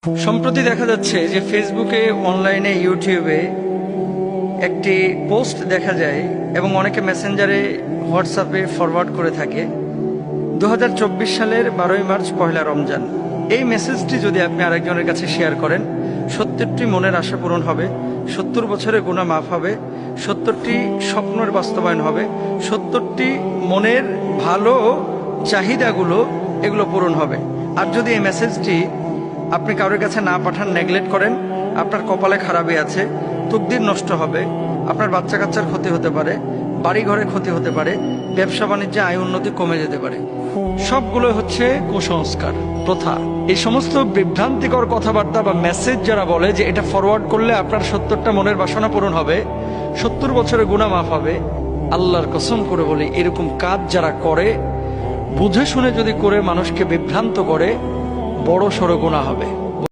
সম্প্রতি দেখা যাচ্ছে যে ফেসবুকে, অনলাইনে, ইউটিউবে একটি পোস্ট দেখা যায় এবং অনেকে মেসেঞ্জারে, হোয়াটসঅ্যাপে ফরওয়ার্ড করে থাকে। 2024 সালের 12ই মার্চ পহেলা রমজান। এই মেসেজটি যদি আপনি আরেকজনের কাছে শেয়ার করেন, 70টি মনের আশা পূরণ হবে, 70 বছরের গুনাহ মাফ হবে, 70টি স্বপ্নের বাস্তবায়ন হবে, 70টি মনের ভালো চাহিদাগুলো এগুলো পূরণ হবে। আর যদি এই মেসেজটি আপনি কারোর কাছে না পাঠান, নেগলেক্ট করেন, আপনার কপালে খারাপই আছে, তকদির নষ্ট হবে, আপনার বাচ্চা কাচ্চার ক্ষতি হতে পারে, বাড়ি ঘরে ক্ষতি হতে পারে, ব্যবসা বাণিজ্যে আয় উন্নতি কমে যেতে পারে। সবগুলো হচ্ছে কুসংস্কার, প্রথা। এই সমস্ত বিভ্রান্তিকর কথাবার্তা বা মেসেজ যারা বলে যে এটা ফরওয়ার্ড করলে আপনার 70টা মনের বাসনা পূরণ হবে, 70 বছরের গুনাহ মাফ হবে, আল্লাহর কসম করে বলি, এরকম কাজ যারা করে, বুঝে শুনে যদি করে মানুষকে বিভ্রান্ত করে, বড় সড় গুনাহ হবে।